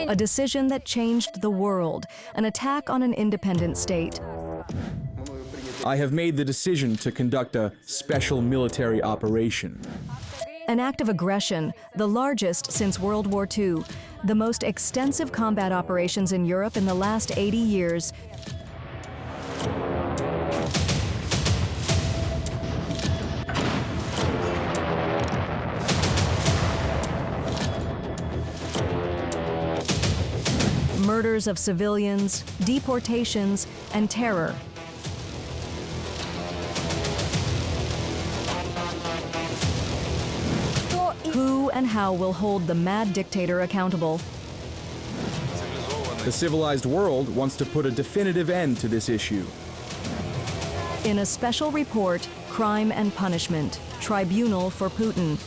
a decision that changed the world, an attack on an independent state. I have made the decision to conduct a special military operation. An act of aggression, the largest since World War II, the most extensive combat operations in Europe in the last 80 years. Murders of civilians, deportations, and terror. Who and how will hold the mad dictator accountable? The civilized world wants to put a definitive end to this issue. In a special report, Crime and Punishment, Tribunal for Putin.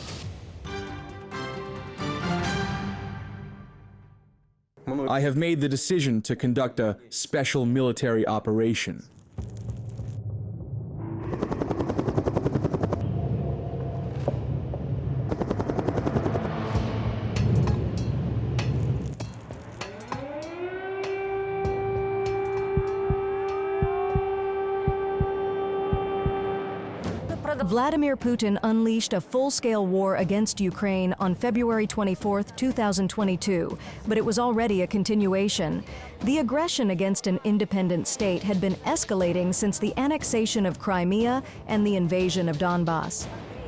I have made the decision to conduct a special military operation. Vladimir Putin unleashed a full-scale war against Ukraine on February 24, 2022, but it was already a continuation. The aggression against an independent state had been escalating since the annexation of Crimea and the invasion of Donbas.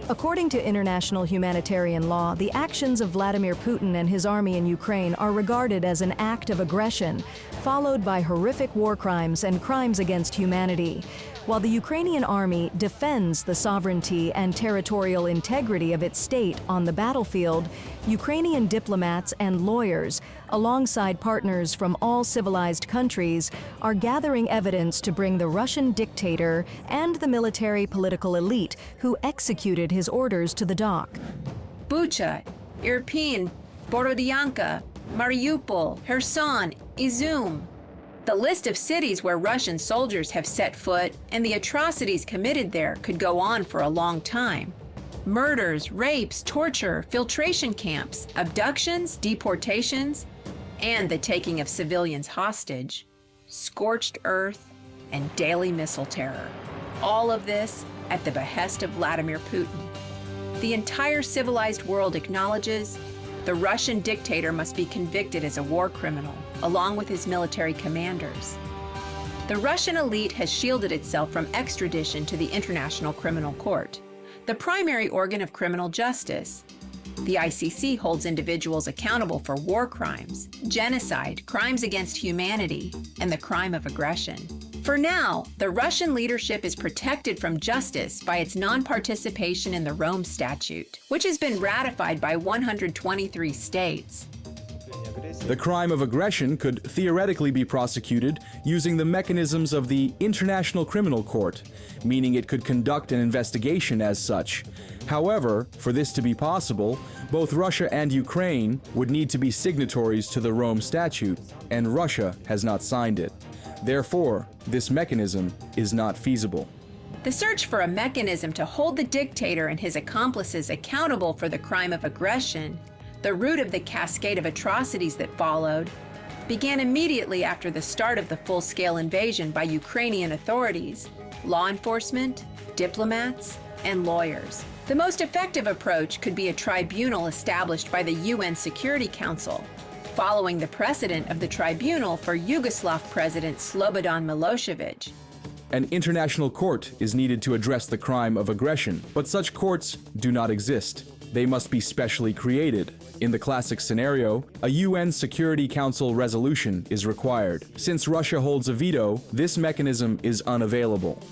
According to international humanitarian law, the actions of Vladimir Putin and his army in Ukraine are regarded as an act of aggression, followed by horrific war crimes and crimes against humanity. While the Ukrainian army defends the sovereignty and territorial integrity of its state on the battlefield, Ukrainian diplomats and lawyers, alongside partners from all civilized countries, are gathering evidence to bring the Russian dictator and the military political elite who executed his orders to the dock. Bucha, Irpin, Borodyanka, Mariupol, Kherson, Izum. The list of cities where Russian soldiers have set foot and the atrocities committed there could go on for a long time. Murders, rapes, torture, filtration camps, abductions, deportations, and the taking of civilians hostage, scorched earth, and daily missile terror. All of this at the behest of Vladimir Putin. The entire civilized world acknowledges the Russian dictator must be convicted as a war criminal, along with his military commanders. The Russian elite has shielded itself from extradition to the International Criminal Court, the primary organ of criminal justice. The ICC holds individuals accountable for war crimes, genocide, crimes against humanity, and the crime of aggression. For now, the Russian leadership is protected from justice by its non-participation in the Rome Statute, which has been ratified by 123 states. The crime of aggression could theoretically be prosecuted using the mechanisms of the International Criminal Court, meaning it could conduct an investigation as such. However, for this to be possible, both Russia and Ukraine would need to be signatories to the Rome Statute, and Russia has not signed it. Therefore, this mechanism is not feasible. The search for a mechanism to hold the dictator and his accomplices accountable for the crime of aggression, the root of the cascade of atrocities that followed, began immediately after the start of the full-scale invasion by Ukrainian authorities, law enforcement, diplomats, and lawyers. The most effective approach could be a tribunal established by the UN Security Council, following the precedent of the tribunal for Yugoslav President Slobodan Milosevic. An international court is needed to address the crime of aggression, but such courts do not exist. They must be specially created. In the classic scenario, a UN Security Council resolution is required. Since Russia holds a veto, this mechanism is unavailable.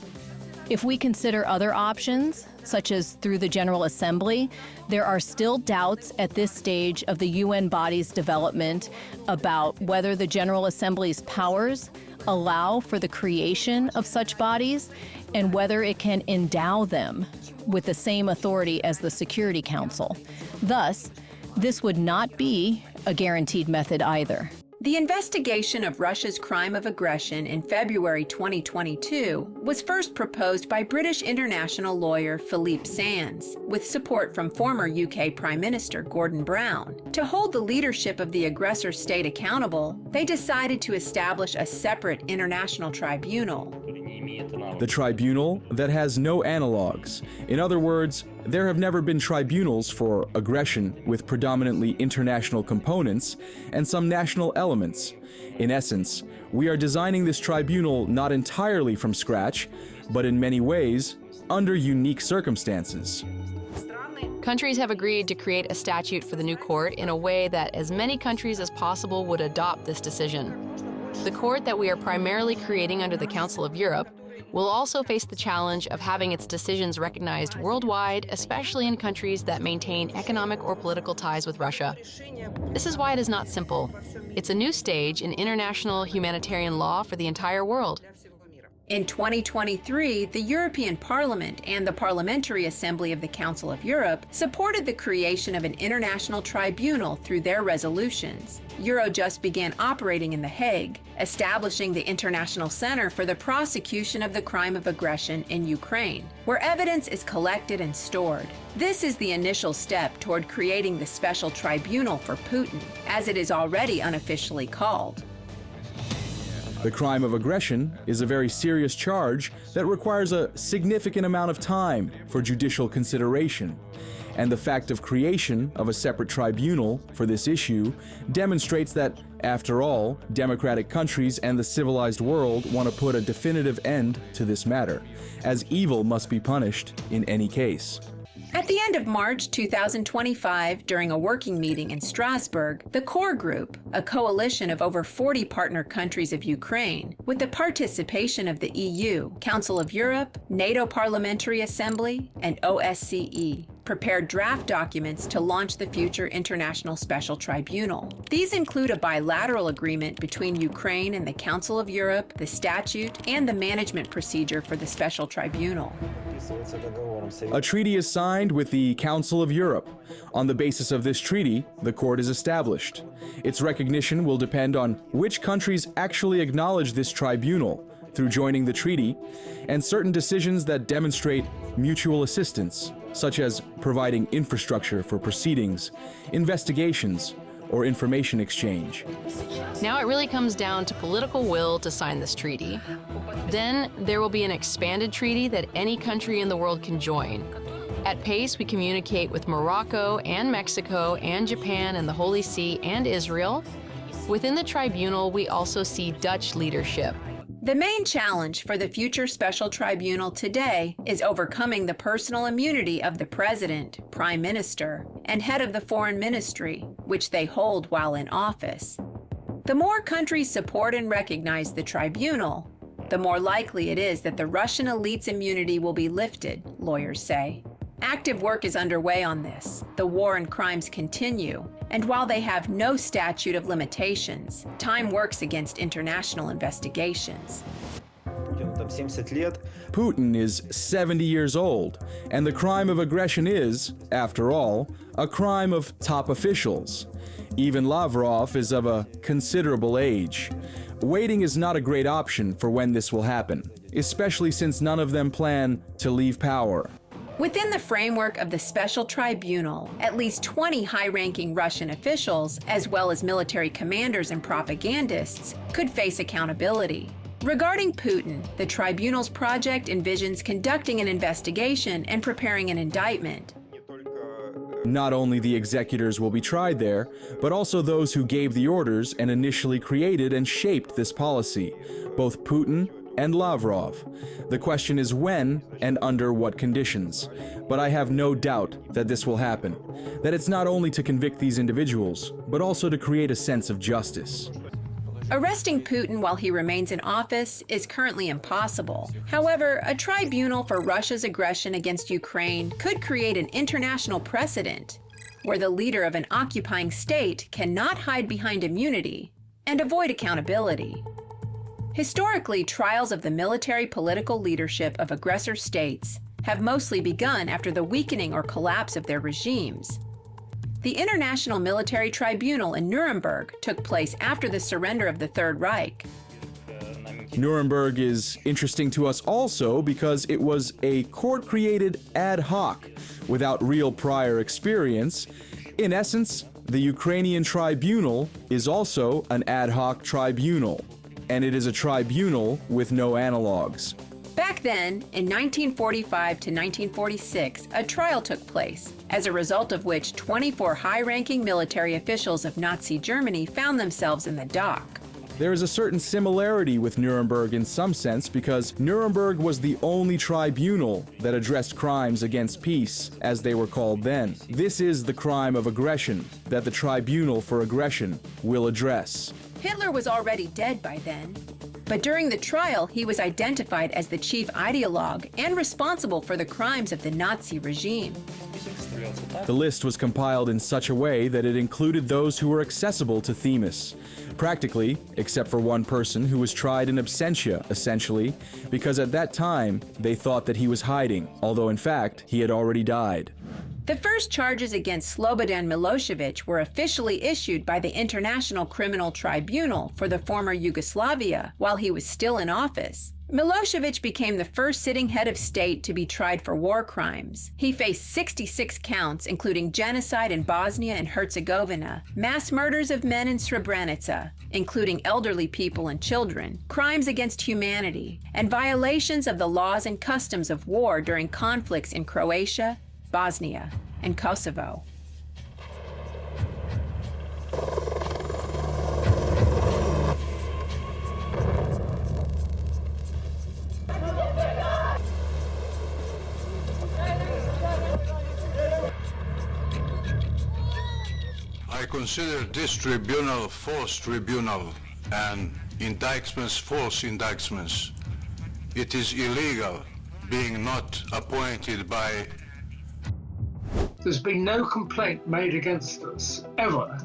If we consider other options, such as through the General Assembly, there are still doubts at this stage of the UN body's development about whether the General Assembly's powers allow for the creation of such bodies and whether it can endow them with the same authority as the Security Council. Thus, this would not be a guaranteed method either. The investigation of Russia's crime of aggression in February 2022 was first proposed by British international lawyer Philippe Sands, with support from former UK Prime Minister Gordon Brown. To hold the leadership of the aggressor state accountable, they decided to establish a separate international tribunal. The tribunal that has no analogs. In other words, there have never been tribunals for aggression with predominantly international components and some national elements. In essence, we are designing this tribunal not entirely from scratch, but in many ways, under unique circumstances. Countries have agreed to create a statute for the new court in a way that as many countries as possible would adopt this decision. The court that we are primarily creating under the Council of Europe will also face the challenge of having its decisions recognized worldwide, especially in countries that maintain economic or political ties with Russia. This is why it is not simple. It's a new stage in international humanitarian law for the entire world. In 2023, the European Parliament and the Parliamentary Assembly of the Council of Europe supported the creation of an international tribunal through their resolutions. Eurojust began operating in The Hague, establishing the International Center for the Prosecution of the Crime of Aggression in Ukraine, where evidence is collected and stored. This is the initial step toward creating the Special Tribunal for Putin, as it is already unofficially called. The crime of aggression is a very serious charge that requires a significant amount of time for judicial consideration. And the fact of creation of a separate tribunal for this issue demonstrates that, after all, democratic countries and the civilized world want to put a definitive end to this matter, as evil must be punished in any case. At the end of March 2025, during a working meeting in Strasbourg, the Core Group, a coalition of over 40 partner countries of Ukraine, with the participation of the EU, Council of Europe, NATO Parliamentary Assembly, and OSCE, prepared draft documents to launch the future International Special Tribunal. These include a bilateral agreement between Ukraine and the Council of Europe, the statute, and the management procedure for the Special Tribunal. A treaty is signed with the Council of Europe. On the basis of this treaty, the court is established. Its recognition will depend on which countries actually acknowledge this tribunal through joining the treaty, and certain decisions that demonstrate mutual assistance, such as providing infrastructure for proceedings, investigations, or information exchange. Now it really comes down to political will to sign this treaty. Then there will be an expanded treaty that any country in the world can join. At PACE, we communicate with Morocco and Mexico and Japan and the Holy See and Israel. Within the tribunal, we also see Dutch leadership. The main challenge for the future Special Tribunal today is overcoming the personal immunity of the President, Prime Minister, and head of the Foreign Ministry, which they hold while in office. The more countries support and recognize the tribunal, the more likely it is that the Russian elite's immunity will be lifted, lawyers say. Active work is underway on this. The war and crimes continue, and while they have no statute of limitations, time works against international investigations. Putin is 70 years old, and the crime of aggression is, after all, a crime of top officials. Even Lavrov is of a considerable age. Waiting is not a great option for when this will happen, especially since none of them plan to leave power. Within the framework of the Special Tribunal, at least 20 high-ranking Russian officials, as well as military commanders and propagandists, could face accountability. Regarding Putin, the tribunal's project envisions conducting an investigation and preparing an indictment. Not only the executors will be tried there, but also those who gave the orders and initially created and shaped this policy, both Putin and Lavrov. The question is when and under what conditions. But I have no doubt that this will happen, that it's not only to convict these individuals, but also to create a sense of justice. Arresting Putin while he remains in office is currently impossible. However, a tribunal for Russia's aggression against Ukraine could create an international precedent where the leader of an occupying state cannot hide behind immunity and avoid accountability. Historically, trials of the military political leadership of aggressor states have mostly begun after the weakening or collapse of their regimes. The International Military Tribunal in Nuremberg took place after the surrender of the Third Reich. Nuremberg is interesting to us also because it was a court created ad hoc without real prior experience. In essence, the Ukrainian tribunal is also an ad hoc tribunal, and it is a tribunal with no analogs. Back then, in 1945 to 1946, a trial took place, as a result of which 24 high-ranking military officials of Nazi Germany found themselves in the dock. There is a certain similarity with Nuremberg in some sense because Nuremberg was the only tribunal that addressed crimes against peace, as they were called then. This is the crime of aggression that the Tribunal for Aggression will address. Hitler was already dead by then, but during the trial he was identified as the chief ideologue and responsible for the crimes of the Nazi regime. The list was compiled in such a way that it included those who were accessible to Themis. Practically, except for one person who was tried in absentia, essentially, because at that time they thought that he was hiding, although in fact he had already died. The first charges against Slobodan Milosevic were officially issued by the International Criminal Tribunal for the former Yugoslavia while he was still in office. Milosevic became the first sitting head of state to be tried for war crimes. He faced 66 counts, including genocide in Bosnia and Herzegovina, mass murders of men in Srebrenica, including elderly people and children, crimes against humanity, and violations of the laws and customs of war during conflicts in Croatia, Bosnia, and Kosovo. I consider this tribunal false tribunal and indictments false indictments. It is illegal being not appointed by. There's been no complaint made against us, ever,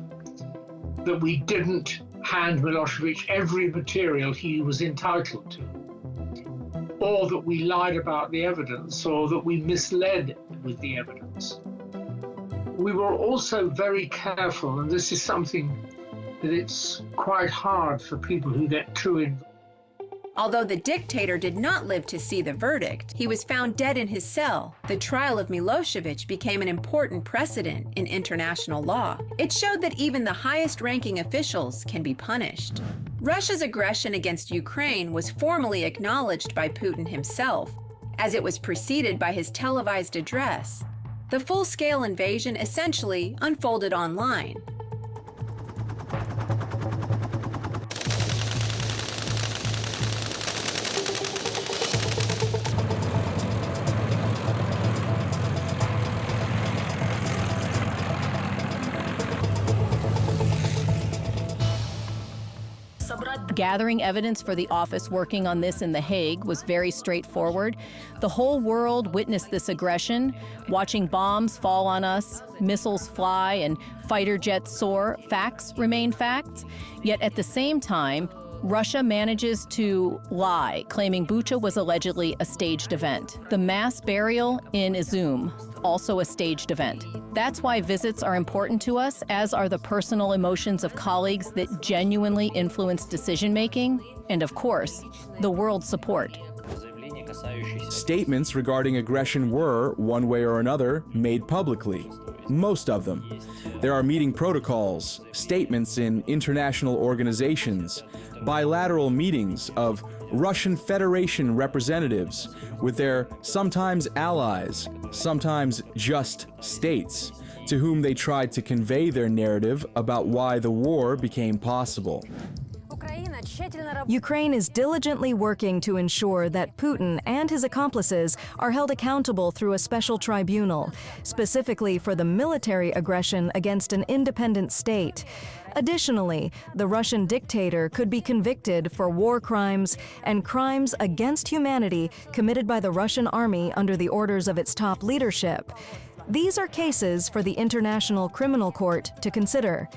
that we didn't hand Milosevic every material he was entitled to, or that we lied about the evidence, or that we misled with the evidence. We were also very careful, and this is something that it's quite hard for people who get too involved. Although the dictator did not live to see the verdict, he was found dead in his cell. The trial of Milosevic became an important precedent in international law. It showed that even the highest-ranking officials can be punished. Russia's aggression against Ukraine was formally acknowledged by Putin himself, as it was preceded by his televised address. The full-scale invasion essentially unfolded online. Gathering evidence for the office working on this in The Hague was very straightforward. The whole world witnessed this aggression, watching bombs fall on us, missiles fly, and fighter jets soar. Facts remain facts. Yet at the same time, Russia manages to lie, claiming Bucha was allegedly a staged event. The mass burial in Izum, also a staged event. That's why visits are important to us, as are the personal emotions of colleagues that genuinely influence decision-making, and of course, the world's support. Statements regarding aggression were, one way or another, made publicly. Most of them. There are meeting protocols, statements in international organizations, bilateral meetings of Russian Federation representatives with their sometimes allies, sometimes just states, to whom they tried to convey their narrative about why the war became possible. Ukraine is diligently working to ensure that Putin and his accomplices are held accountable through a special tribunal, specifically for the military aggression against an independent state. Additionally, the Russian dictator could be convicted for war crimes and crimes against humanity committed by the Russian army under the orders of its top leadership. These are cases for the International Criminal Court to consider.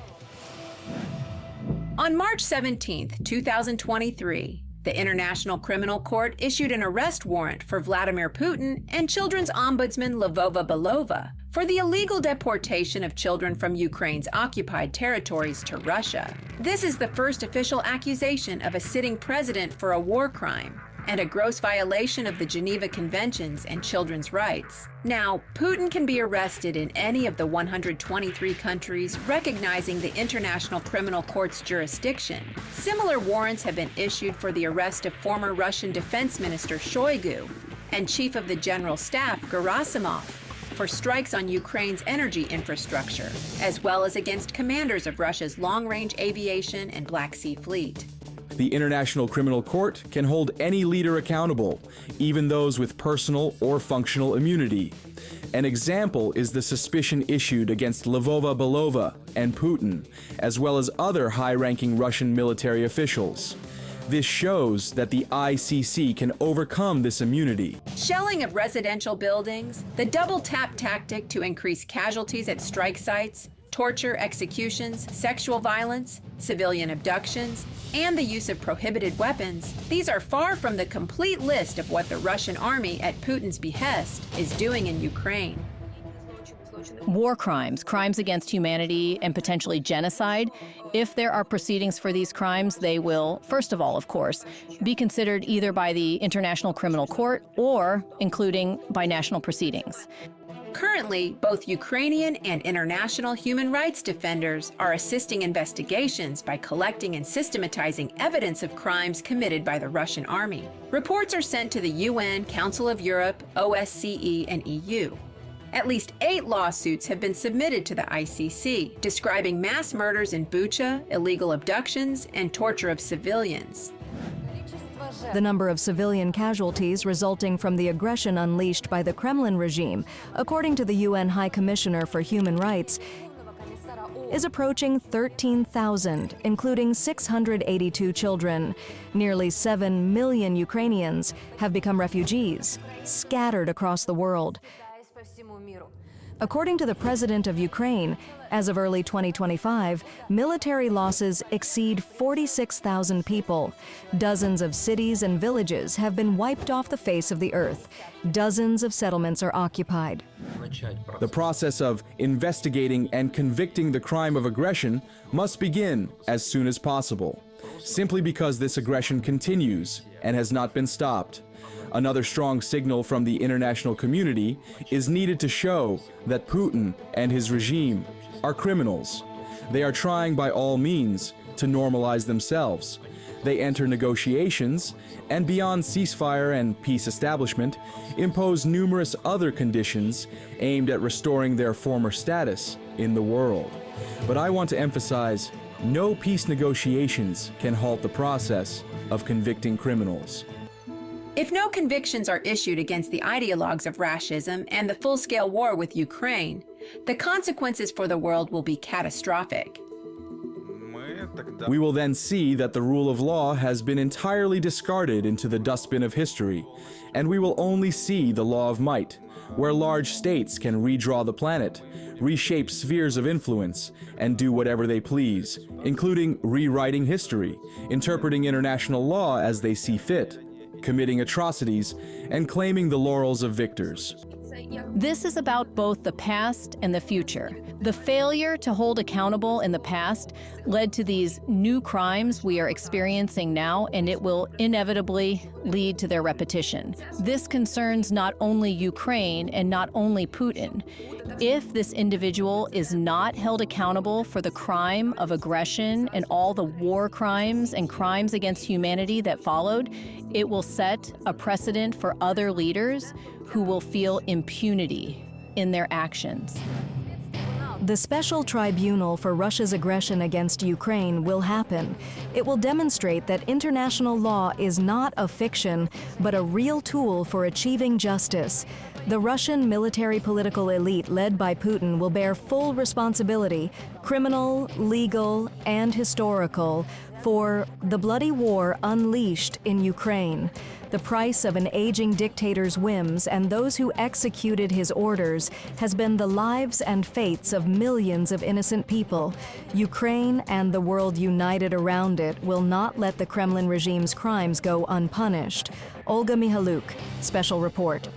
On March 17, 2023, The International Criminal Court issued an arrest warrant for Vladimir Putin and children's ombudsman Lyubova Belova for the illegal deportation of children from Ukraine's occupied territories to Russia. This is the first official accusation of a sitting president for a war crime and a gross violation of the Geneva Conventions and children's rights. Now, Putin can be arrested in any of the 123 countries recognizing the International Criminal Court's jurisdiction. Similar warrants have been issued for the arrest of former Russian Defense Minister Shoigu and Chief of the General Staff Gerasimov for strikes on Ukraine's energy infrastructure, as well as against commanders of Russia's long-range aviation and Black Sea Fleet. The International Criminal Court can hold any leader accountable, even those with personal or functional immunity. An example is the suspicion issued against Lyubova Belova and Putin, as well as other high-ranking Russian military officials. This shows that the ICC can overcome this immunity. Shelling of residential buildings, the double-tap tactic to increase casualties at strike sites, torture, executions, sexual violence, civilian abductions, and the use of prohibited weapons, these are far from the complete list of what the Russian army at Putin's behest is doing in Ukraine. War crimes, crimes against humanity, and potentially genocide. If there are proceedings for these crimes, they will, first of all, of course, be considered either by the International Criminal Court or including by national proceedings. Currently, both Ukrainian and international human rights defenders are assisting investigations by collecting and systematizing evidence of crimes committed by the Russian army. Reports are sent to the UN, Council of Europe, OSCE, and EU. At least 8 lawsuits have been submitted to the ICC, describing mass murders in Bucha, illegal abductions, and torture of civilians. The number of civilian casualties resulting from the aggression unleashed by the Kremlin regime, according to the UN High Commissioner for Human Rights, is approaching 13,000, including 682 children. Nearly 7 million Ukrainians have become refugees, scattered across the world. According to the president of Ukraine, as of early 2025, military losses exceed 46,000 people. Dozens of cities and villages have been wiped off the face of the earth. Dozens of settlements are occupied. The process of investigating and convicting the crime of aggression must begin as soon as possible, simply because this aggression continues and has not been stopped. Another strong signal from the international community is needed to show that Putin and his regime are criminals. They are trying by all means to normalize themselves. They enter negotiations and, beyond ceasefire and peace establishment, impose numerous other conditions aimed at restoring their former status in the world. But I want to emphasize, no peace negotiations can halt the process of convicting criminals. If no convictions are issued against the ideologues of Rashism and the full-scale war with Ukraine, the consequences for the world will be catastrophic. We will then see that the rule of law has been entirely discarded into the dustbin of history, and we will only see the law of might, where large states can redraw the planet, reshape spheres of influence, and do whatever they please, including rewriting history, interpreting international law as they see fit, committing atrocities, and claiming the laurels of victors. This is about both the past and the future. The failure to hold accountable in the past led to these new crimes we are experiencing now, and it will inevitably lead to their repetition. This concerns not only Ukraine and not only Putin. If this individual is not held accountable for the crime of aggression and all the war crimes and crimes against humanity that followed, it will set a precedent for other leaders who will feel impunity in their actions. The Special Tribunal for Russia's aggression against Ukraine will happen. It will demonstrate that international law is not a fiction, but a real tool for achieving justice. The Russian military-political elite led by Putin will bear full responsibility, criminal, legal, and historical, for the bloody war unleashed in Ukraine. The price of an aging dictator's whims and those who executed his orders has been the lives and fates of millions of innocent people. Ukraine and the world united around it will not let the Kremlin regime's crimes go unpunished. Olga Mihaluk, Special Report.